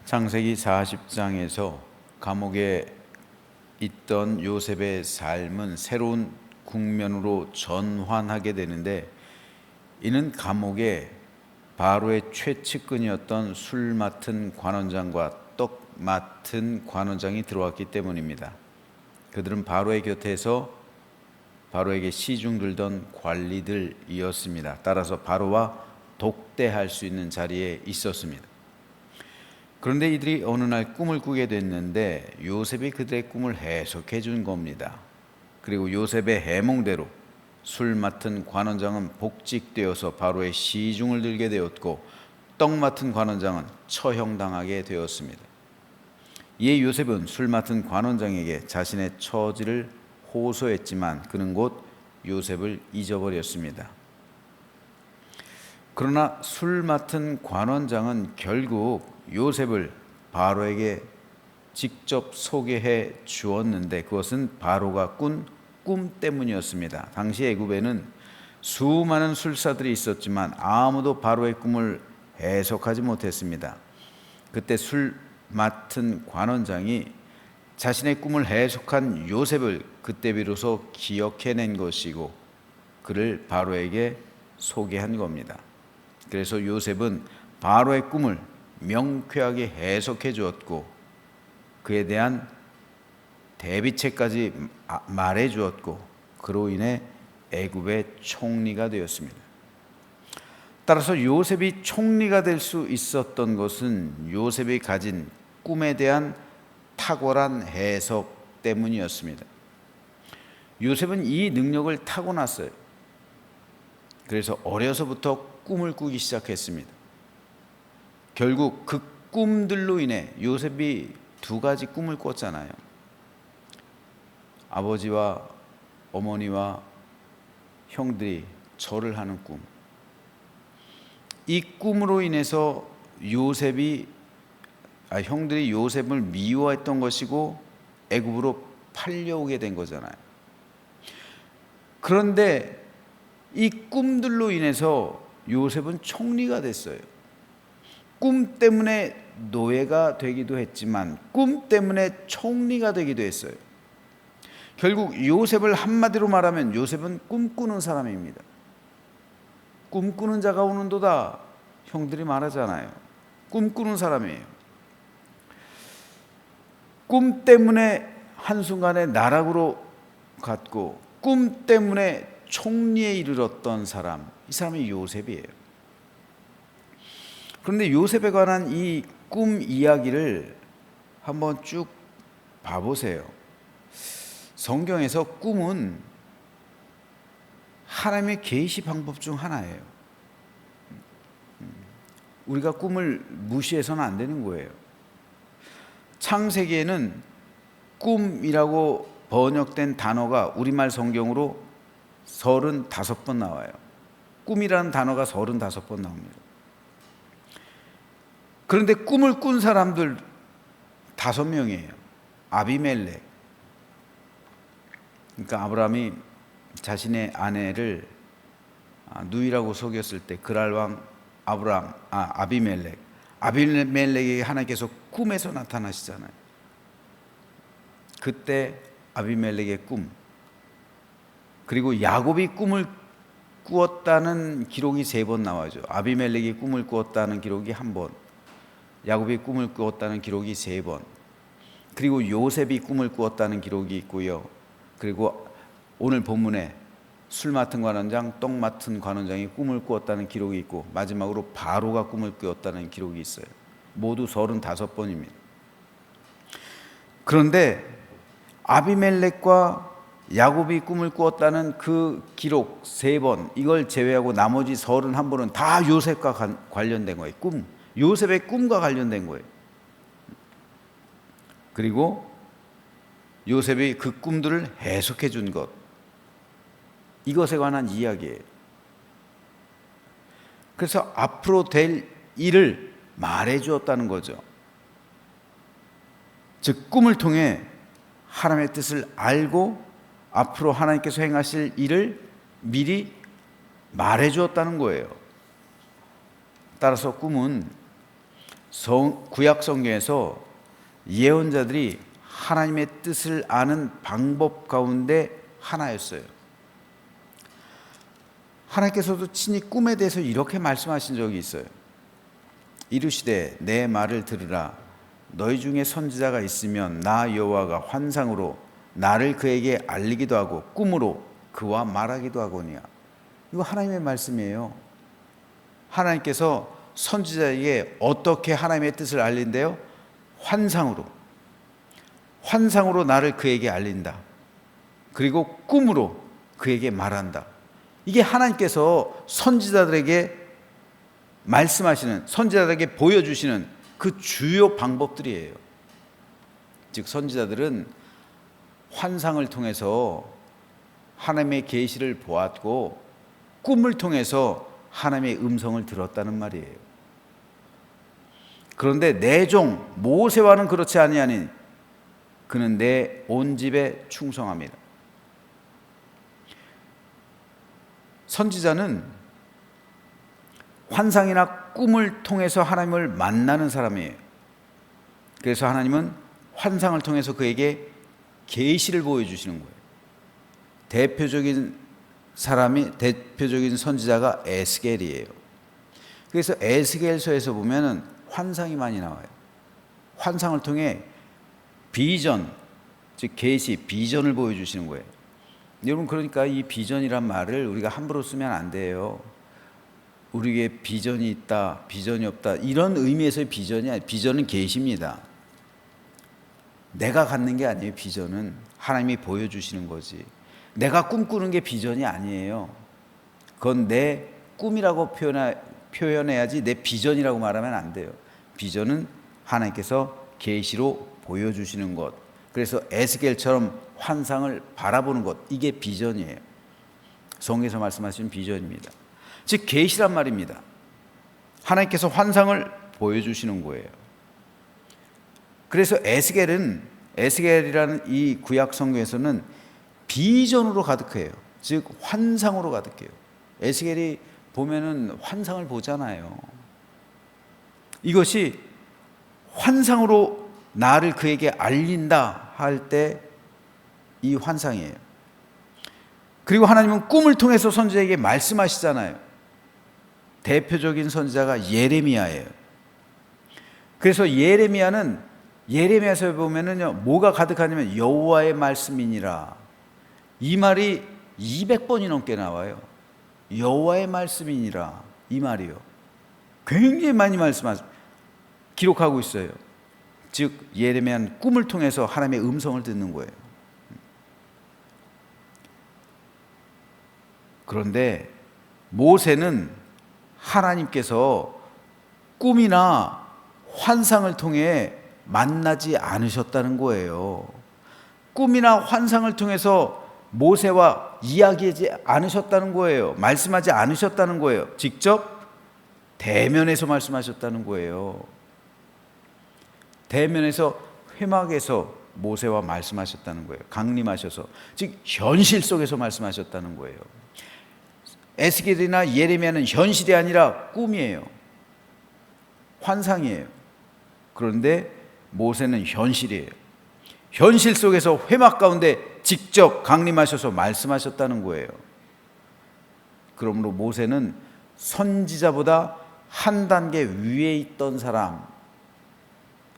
창세기 40장에서 감옥에 있던 요셉의 삶은 새로운 국면으로 전환하게 되는데, 이는 감옥에 바로의 최측근이었던 술 맡은 관원장과 떡 맡은 관원장이 들어왔기 때문입니다. 그들은 바로의 곁에서 바로에게 시중 들던 관리들이었습니다. 따라서 바로와 독대할 수 있는 자리에 있었습니다. 그런데 이들이 어느 날 꿈을 꾸게 됐는데 요셉이 그들의 꿈을 해석해 준 겁니다. 그리고 요셉의 해몽대로 술 맡은 관원장은 복직되어서 바로의 시중을 들게 되었고, 떡 맡은 관원장은 처형당하게 되었습니다. 이에 요셉은 술 맡은 관원장에게 자신의 처지를 호소했지만 그는 곧 요셉을 잊어버렸습니다. 그러나 술 맡은 관원장은 결국 요셉을 바로에게 직접 소개해 주었는데, 그것은 바로가 꾼 꿈 때문이었습니다. 당시 애굽에는 수많은 술사들이 있었지만 아무도 바로의 꿈을 해석하지 못했습니다. 그때 술 맡은 관원장이 자신의 꿈을 해석한 요셉을 그때 비로소 기억해낸 것이고 그를 바로에게 소개한 겁니다. 그래서 요셉은 바로의 꿈을 명쾌하게 해석해 주었고 그에 대한 대비책까지 말해 주었고, 그로 인해 애굽의 총리가 되었습니다. 따라서 요셉이 총리가 될 수 있었던 것은 요셉이 가진 꿈에 대한 탁월한 해석 때문이었습니다. 요셉은 이 능력을 타고났어요. 그래서 어려서부터 꿈을 꾸기 시작했습니다. 결국 그 꿈들로 인해 요셉이 두 가지 꿈을 꿨잖아요. 아버지와 어머니와 형들이 절을 하는 꿈. 이 꿈으로 인해서 형들이 요셉을 미워했던 것이고 애굽으로 팔려오게 된 거잖아요. 그런데 이 꿈들로 인해서 요셉은 총리가 됐어요. 꿈 때문에 노예가 되기도 했지만 꿈 때문에 총리가 되기도 했어요. 결국 요셉을 한마디로 말하면 요셉은 꿈꾸는 사람입니다. 꿈꾸는 자가 오는도다, 형들이 말하잖아요. 꿈꾸는 사람이에요. 꿈 때문에 한순간에 나락으로 갔고 꿈 때문에 총리에 이르렀던 사람, 이 사람이 요셉이에요. 그런데 요셉에 관한 이 꿈 이야기를 한번 쭉 봐보세요. 성경에서 꿈은 하나님의 계시 방법 중 하나예요. 우리가 꿈을 무시해서는 안 되는 거예요. 창세기에는 꿈이라고 번역된 단어가 우리말 성경으로 35번 나와요. 꿈이라는 단어가 35번 나옵니다. 그런데 꿈을 꾼 사람들 5명이에요. 아비멜렉. 그러니까 아브라함이 자신의 아내를 누이라고 속였을 때 그랄 왕 아비멜렉에게 하나님께서 꿈에서 나타나시잖아요. 그때 아비멜렉의 꿈, 그리고 야곱이 꿈을 꾸었다는 기록이 3번 나와죠. 아비멜렉이 꿈을 꾸었다는 기록이 1번, 야곱이 꿈을 꾸었다는 기록이 3번, 그리고 요셉이 꿈을 꾸었다는 기록이 있고요. 그리고 오늘 본문에 술 맡은 관원장, 떡 맡은 관원장이 꿈을 꾸었다는 기록이 있고, 마지막으로 바로가 꿈을 꾸었다는 기록이 있어요. 모두 35번입니다. 그런데 아비멜렉과 야곱이 꿈을 꾸었다는 그 기록 3번, 이걸 제외하고 나머지 31번은 다 요셉과 관련된 거예요. 요셉의 꿈과 관련된 거예요. 그리고 요셉이 그 꿈들을 해석해 준 것, 이것에 관한 이야기예요. 그래서 앞으로 될 일을 말해 주었다는 거죠. 즉 꿈을 통해 하나님의 뜻을 알고 앞으로 하나님께서 행하실 일을 미리 말해 주었다는 거예요. 따라서 꿈은 구약 성경에서 예언자들이 하나님의 뜻을 아는 방법 가운데 하나였어요. 하나님께서도 친히 꿈에 대해서 이렇게 말씀하신 적이 있어요. 이르시되 내 말을 들으라. 너희 중에 선지자가 있으면 나 여호와가 환상으로 나를 그에게 알리기도 하고 꿈으로 그와 말하기도 하거니와. 이거 하나님의 말씀이에요. 하나님께서 선지자에게 어떻게 하나님의 뜻을 알린대요? 환상으로 나를 그에게 알린다. 그리고 꿈으로 그에게 말한다. 이게 하나님께서 선지자들에게 말씀하시는, 선지자들에게 보여주시는 그 주요 방법들이에요. 즉 선지자들은 환상을 통해서 하나님의 계시를 보았고 꿈을 통해서 하나님의 음성을 들었다는 말이에요. 그런데 내 종 모세와는 그렇지 아니하니 그는 내 온 집에 충성합니다. 선지자는 환상이나 꿈을 통해서 하나님을 만나는 사람이에요. 그래서 하나님은 환상을 통해서 그에게 계시를 보여주시는 거예요. 대표적인 선지자가 에스겔이에요. 그래서 에스겔서에서 보면은 환상이 많이 나와요. 환상을 통해 비전, 즉 계시, 비전을 보여주시는 거예요. 여러분, 그러니까 이 비전이란 말을 우리가 함부로 쓰면 안 돼요. 우리에게 비전이 있다, 비전이 없다, 이런 의미에서의 비전이 아니에요. 비전은 계시입니다. 내가 갖는 게 아니에요. 비전은 하나님이 보여주시는 거지. 내가 꿈꾸는 게 비전이 아니에요. 그건 내 꿈이라고 표현해야지 내 비전이라고 말하면 안 돼요. 비전은 하나님께서 계시로 보여주시는 것. 그래서 에스겔처럼 환상을 바라보는 것, 이게 비전이에요. 성경에서 말씀하신 비전입니다. 즉 계시란 말입니다. 하나님께서 환상을 보여주시는 거예요. 그래서 에스겔이라는 이 구약 성경에서는 비전으로 가득해요. 즉 환상으로 가득해요. 에스겔이 보면은 환상을 보잖아요. 이것이 환상으로 나를 그에게 알린다 할 때 이 환상이에요. 그리고 하나님은 꿈을 통해서 선지자에게 말씀하시잖아요. 대표적인 선지자가 예레미야예요. 그래서 예레미야서 보면은요, 뭐가 가득하냐면 여호와의 말씀이니라. 이 말이 200번이 넘게 나와요. 여호와의 말씀이니라, 이 말이요. 굉장히 많이 기록하고 있어요. 즉 예레미야는 꿈을 통해서 하나님의 음성을 듣는 거예요. 그런데 모세는 하나님께서 꿈이나 환상을 통해 만나지 않으셨다는 거예요. 꿈이나 환상을 통해서 모세와 이야기하지 않으셨다는 거예요. 말씀하지 않으셨다는 거예요. 직접 대면에서 말씀하셨다는 거예요. 대면에서 회막에서 모세와 말씀하셨다는 거예요. 강림하셔서, 즉 현실 속에서 말씀하셨다는 거예요. 에스겔이나 예레미야는 현실이 아니라 꿈이에요. 환상이에요. 그런데 모세는 현실이에요. 현실 속에서 회막 가운데 직접 강림하셔서 말씀하셨다는 거예요. 그러므로 모세는 선지자보다 한 단계 위에 있던 사람,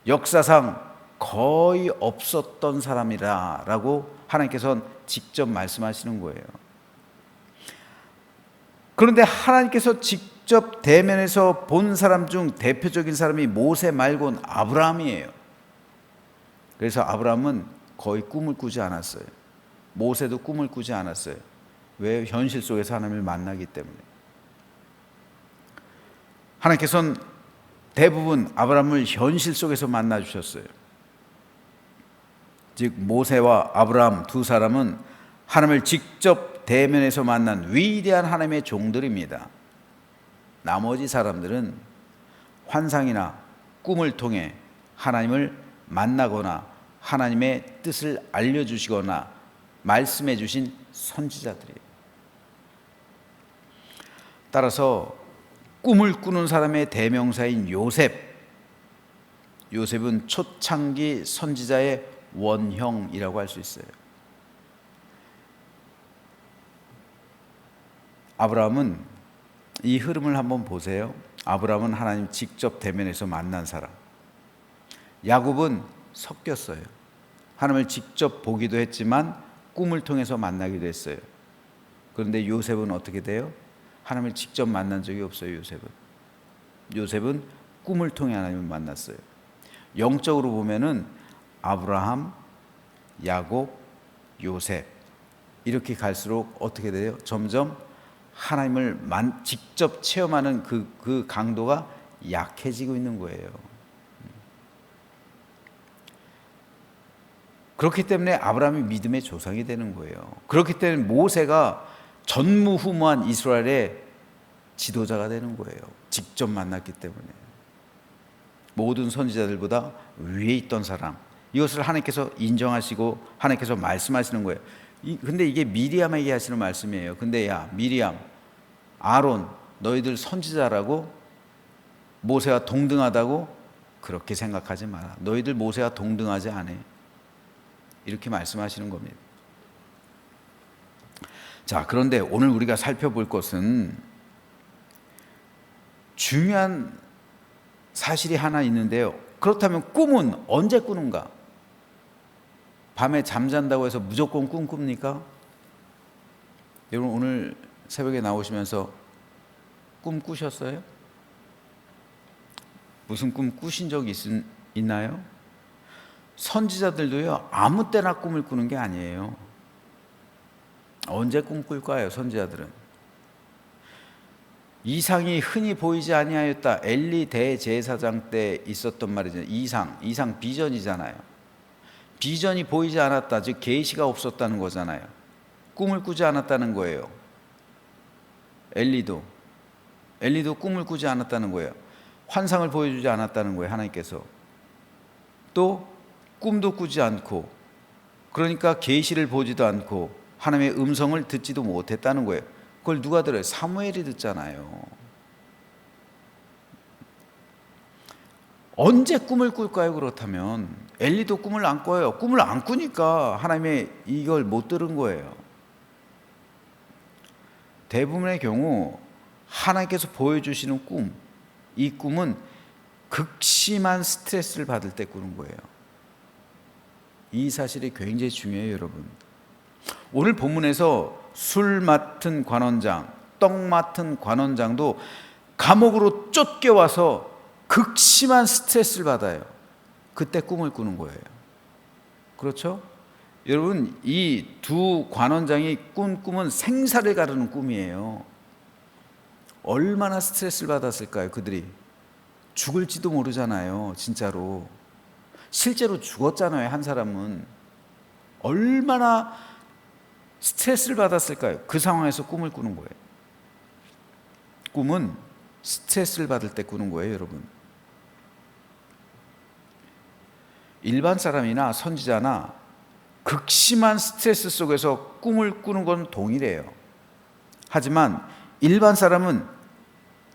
역사상 거의 없었던 사람이라고 하나님께서는 직접 말씀하시는 거예요. 그런데 하나님께서 직접 대면에서 본 사람 중 대표적인 사람이 모세 말고는 아브라함이에요. 그래서 아브라함은 거의 꿈을 꾸지 않았어요. 모세도 꿈을 꾸지 않았어요. 왜? 현실 속에서 하나님을 만나기 때문에. 하나님께서는 대부분 아브라함을 현실 속에서 만나 주셨어요. 즉 모세와 아브라함 두 사람은 하나님을 직접 대면에서 만난 위대한 하나님의 종들입니다. 나머지 사람들은 환상이나 꿈을 통해 하나님을 만나거나 하나님의 뜻을 알려주시거나 말씀해 주신 선지자들이에요. 따라서 꿈을 꾸는 사람의 대명사인 요셉, 요셉은 초창기 선지자의 원형이라고 할 수 있어요. 아브라함은 이 흐름을 한번 보세요. 아브라함은 하나님 직접 대면해서 만난 사람. 야곱은 섞였어요. 하나님을 직접 보기도 했지만 꿈을 통해서 만나기도 했어요. 그런데 요셉은 어떻게 돼요? 하나님을 직접 만난 적이 없어요. 요셉은 꿈을 통해 하나님을 만났어요. 영적으로 보면은 아브라함, 야곱, 요셉 이렇게 갈수록 어떻게 돼요? 점점 하나님을 직접 체험하는 그 강도가 약해지고 있는 거예요. 그렇기 때문에 아브라함이 믿음의 조상이 되는 거예요. 그렇기 때문에 모세가 전무후무한 이스라엘의 지도자가 되는 거예요. 직접 만났기 때문에. 모든 선지자들보다 위에 있던 사람. 이것을 하나님께서 인정하시고 하나님께서 말씀하시는 거예요. 근데 이게 미리암에게 하시는 말씀이에요. 근데 야, 미리암, 아론, 너희들 선지자라고? 모세와 동등하다고? 그렇게 생각하지 마라. 너희들 모세와 동등하지 않아. 이렇게 말씀하시는 겁니다. 자, 그런데 오늘 우리가 살펴볼 것은 중요한 사실이 하나 있는데요. 그렇다면 꿈은 언제 꾸는가? 밤에 잠잔다고 해서 무조건 꿈 꿉니까? 여러분 오늘 새벽에 나오시면서 꿈 꾸셨어요? 무슨 꿈 꾸신 적이 있나요? 선지자들도요, 아무 때나 꿈을 꾸는 게 아니에요. 언제 꿈 꿀까요, 선지자들은? 이상이 흔히 보이지 아니하였다. 엘리 대제사장 때 있었던 말이죠. 이상 비전이잖아요. 비전이 보이지 않았다. 즉 계시가 없었다는 거잖아요. 꿈을 꾸지 않았다는 거예요. 엘리도 꿈을 꾸지 않았다는 거예요. 환상을 보여주지 않았다는 거예요. 하나님께서. 또 꿈도 꾸지 않고, 그러니까 계시를 보지도 않고 하나님의 음성을 듣지도 못했다는 거예요. 그걸 누가 들어요? 사무엘이 듣잖아요. 언제 꿈을 꿀까요? 그렇다면 엘리도 꿈을 안 꿔요. 꿈을 안 꾸니까 하나님의 이걸 못 들은 거예요. 대부분의 경우 하나님께서 보여주시는 꿈, 이 꿈은 극심한 스트레스를 받을 때 꾸는 거예요. 이 사실이 굉장히 중요해요, 여러분. 오늘 본문에서 술 맡은 관원장, 떡 맡은 관원장도 감옥으로 쫓겨와서 극심한 스트레스를 받아요. 그때 꿈을 꾸는 거예요. 그렇죠? 여러분, 이 두 관원장이 꾼 꿈은 생사를 가르는 꿈이에요. 얼마나 스트레스를 받았을까요, 그들이? 죽을지도 모르잖아요, 진짜로. 실제로 죽었잖아요, 한 사람은. 얼마나 스트레스를 받았을까요? 그 상황에서 꿈을 꾸는 거예요. 꿈은 스트레스를 받을 때 꾸는 거예요, 여러분. 일반 사람이나 선지자나 극심한 스트레스 속에서 꿈을 꾸는 건 동일해요. 하지만 일반 사람은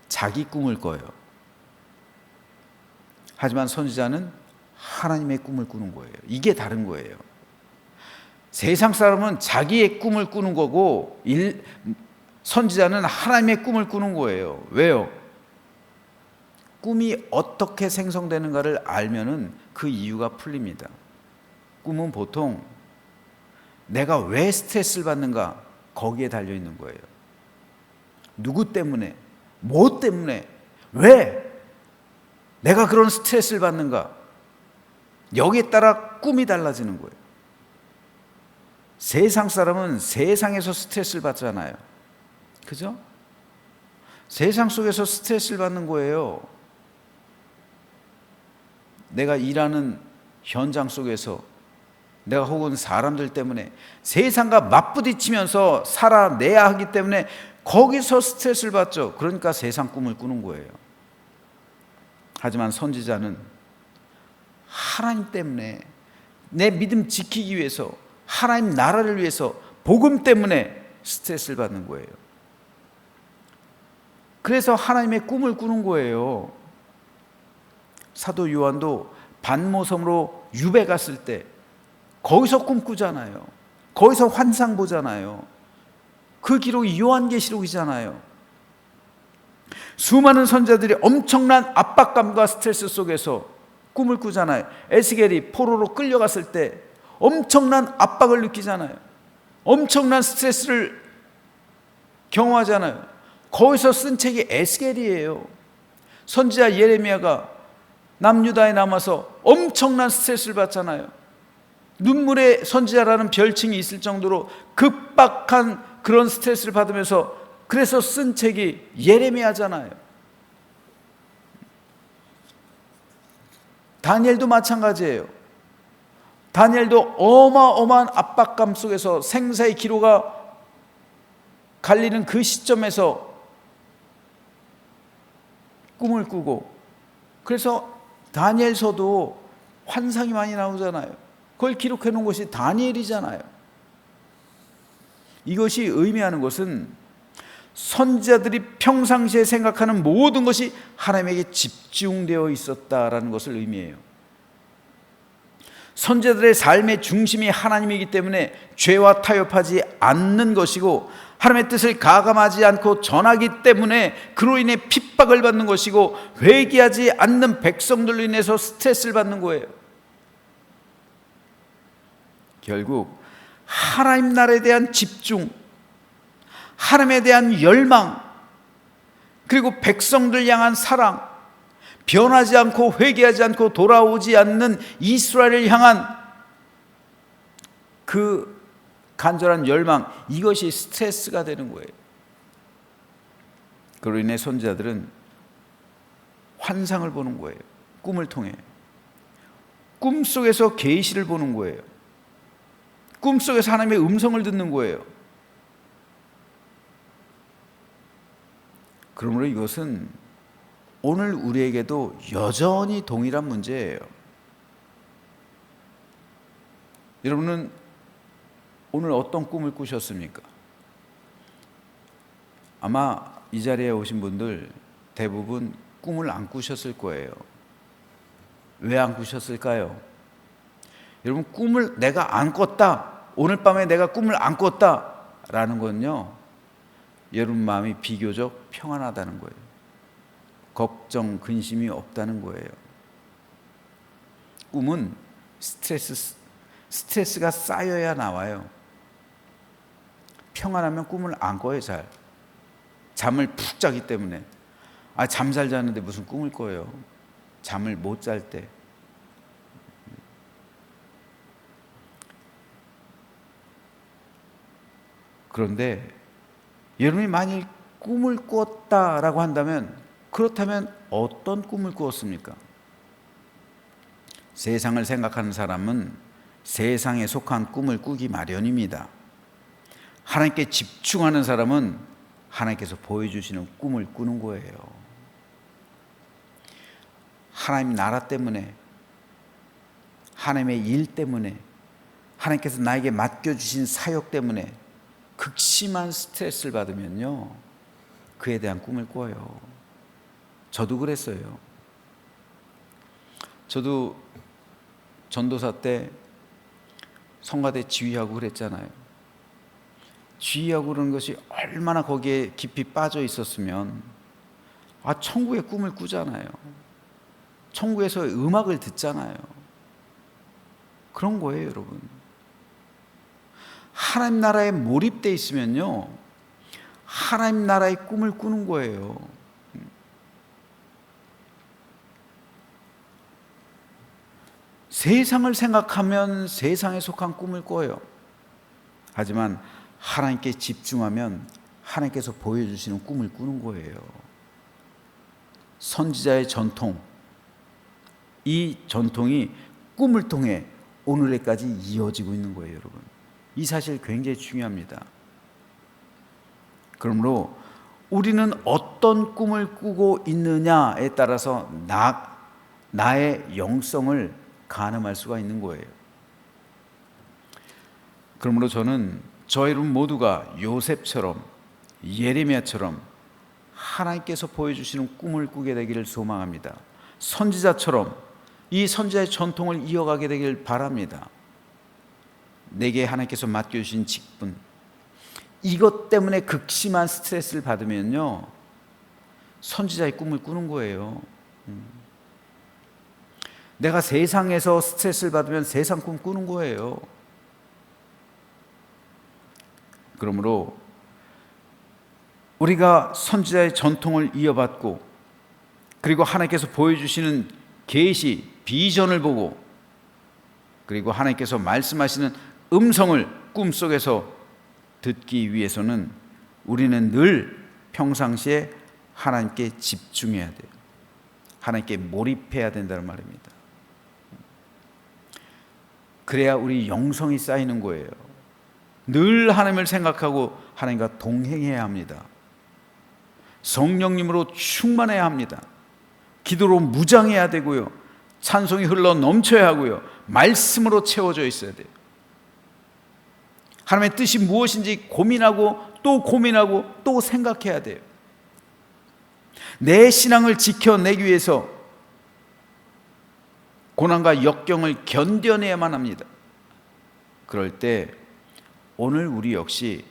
자기 꿈을 꿔요. 하지만 선지자는 하나님의 꿈을 꾸는 거예요. 이게 다른 거예요. 세상 사람은 자기의 꿈을 꾸는 거고 선지자는 하나님의 꿈을 꾸는 거예요. 왜요? 꿈이 어떻게 생성되는가를 알면은 그 이유가 풀립니다. 꿈은 보통 내가 왜 스트레스를 받는가 거기에 달려 있는 거예요. 누구 때문에, 뭐 때문에, 왜 내가 그런 스트레스를 받는가, 여기에 따라 꿈이 달라지는 거예요. 세상 사람은 세상에서 스트레스를 받잖아요. 그죠? 세상 속에서 스트레스를 받는 거예요. 내가 일하는 현장 속에서 내가 혹은 사람들 때문에 세상과 맞부딪히면서 살아내야 하기 때문에 거기서 스트레스를 받죠. 그러니까 세상 꿈을 꾸는 거예요. 하지만 선지자는 하나님 때문에, 내 믿음 지키기 위해서, 하나님 나라를 위해서, 복음 때문에 스트레스를 받는 거예요. 그래서 하나님의 꿈을 꾸는 거예요. 사도 요한도 반모섬으로 유배 갔을 때 거기서 꿈꾸잖아요. 거기서 환상 보잖아요. 그 기록이 요한계시록이잖아요. 수많은 선지자들이 엄청난 압박감과 스트레스 속에서 꿈을 꾸잖아요. 에스겔이 포로로 끌려갔을 때 엄청난 압박을 느끼잖아요. 엄청난 스트레스를 경험하잖아요. 거기서 쓴 책이 에스겔이에요. 선지자 예레미야가 남유다에 남아서 엄청난 스트레스를 받잖아요. 눈물의 선지자라는 별칭이 있을 정도로 급박한 그런 스트레스를 받으면서 그래서 쓴 책이 예레미야잖아요. 다니엘도 마찬가지예요. 다니엘도 어마어마한 압박감 속에서 생사의 기로가 갈리는 그 시점에서 꿈을 꾸고, 그래서 다니엘서도 환상이 많이 나오잖아요. 그걸 기록해 놓은 것이 다니엘이잖아요. 이것이 의미하는 것은 선지자들이 평상시에 생각하는 모든 것이 하나님에게 집중되어 있었다라는 것을 의미해요. 선지자들의 삶의 중심이 하나님이기 때문에 죄와 타협하지 않는 것이고, 하나님의 뜻을 가감하지 않고 전하기 때문에 그로 인해 핍박을 받는 것이고, 회개하지 않는 백성들로 인해서 스트레스를 받는 거예요. 결국 하나님 나라에 대한 집중, 하나님에 대한 열망, 그리고 백성들 향한 사랑, 변하지 않고 회개하지 않고 돌아오지 않는 이스라엘을 향한 그 간절한 열망, 이것이 스트레스가 되는 거예요. 그로 인해 선지자들은 환상을 보는 거예요. 꿈을 통해. 꿈속에서 계시를 보는 거예요. 꿈속에서 하나님의 음성을 듣는 거예요. 그러므로 이것은 오늘 우리에게도 여전히 동일한 문제예요. 여러분은 오늘 어떤 꿈을 꾸셨습니까? 아마 이 자리에 오신 분들 대부분 꿈을 안 꾸셨을 거예요. 왜 안 꾸셨을까요? 여러분, 꿈을 내가 안 꿨다, 오늘 밤에 내가 꿈을 안 꿨다 라는 건요, 여러분 마음이 비교적 평안하다는 거예요. 걱정, 근심이 없다는 거예요. 꿈은 스트레스가 쌓여야 나와요. 평안하면 꿈을 안 꿔요. 잘 잠을 푹 자기 때문에. 잠 잘 자는데 무슨 꿈을 꿔요. 잠을 못 잘 때. 그런데 여러분이 만일 꿈을 꿨다라고 한다면, 그렇다면 어떤 꿈을 꾸었습니까? 세상을 생각하는 사람은 세상에 속한 꿈을 꾸기 마련입니다. 하나님께 집중하는 사람은 하나님께서 보여주시는 꿈을 꾸는 거예요. 하나님 나라 때문에, 하나님의 일 때문에, 하나님께서 나에게 맡겨주신 사역 때문에 극심한 스트레스를 받으면요, 그에 대한 꿈을 꿔요. 저도 그랬어요. 저도 전도사 때 성가대 지휘하고 그랬잖아요. 지휘하고 그러는 것이 얼마나 거기에 깊이 빠져 있었으면 천국의 꿈을 꾸잖아요. 천국에서 음악을 듣잖아요. 그런 거예요, 여러분. 하나님 나라에 몰입되어 있으면요, 하나님 나라의 꿈을 꾸는 거예요. 세상을 생각하면 세상에 속한 꿈을 꿔요. 하지만 하나님께 집중하면 하나님께서 보여주시는 꿈을 꾸는 거예요. 선지자의 전통, 이 전통이 꿈을 통해 오늘에까지 이어지고 있는 거예요, 여러분. 이 사실 굉장히 중요합니다. 그러므로 우리는 어떤 꿈을 꾸고 있느냐에 따라서 나의 영성을 가늠할 수가 있는 거예요. 그러므로 저는 저희 여러분 모두가 요셉처럼, 예레미야처럼 하나님께서 보여주시는 꿈을 꾸게 되기를 소망합니다. 선지자처럼, 이 선지자의 전통을 이어가게 되길 바랍니다. 내게 하나님께서 맡겨주신 직분, 이것 때문에 극심한 스트레스를 받으면요, 선지자의 꿈을 꾸는 거예요. 내가 세상에서 스트레스를 받으면 세상 꿈 꾸는 거예요. 그러므로 우리가 선지자의 전통을 이어받고, 그리고 하나님께서 보여주시는 계시, 비전을 보고, 그리고 하나님께서 말씀하시는 음성을 꿈속에서 듣기 위해서는 우리는 늘 평상시에 하나님께 집중해야 돼요. 하나님께 몰입해야 된다는 말입니다. 그래야 우리 영성이 쌓이는 거예요. 늘 하나님을 생각하고 하나님과 동행해야 합니다. 성령님으로 충만해야 합니다. 기도로 무장해야 되고요. 찬송이 흘러 넘쳐야 하고요. 말씀으로 채워져 있어야 돼요. 하나님의 뜻이 무엇인지 고민하고 또 고민하고 또 생각해야 돼요. 내 신앙을 지켜내기 위해서 고난과 역경을 견뎌내야만 합니다. 그럴 때 오늘 우리 역시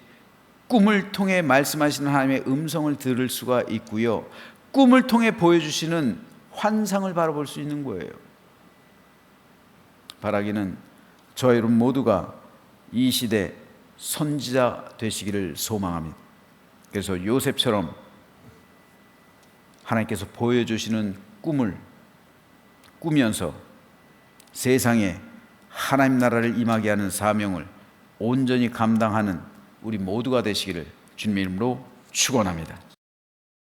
꿈을 통해 말씀하시는 하나님의 음성을 들을 수가 있고요, 꿈을 통해 보여주시는 환상을 바라볼 수 있는 거예요. 바라기는 저 여러분 모두가 이 시대 선지자 되시기를 소망합니다. 그래서 요셉처럼 하나님께서 보여주시는 꿈을 꾸면서 세상에 하나님 나라를 임하게 하는 사명을 온전히 감당하는 우리 모두가 되시기를 주님의 이름으로 축원합니다.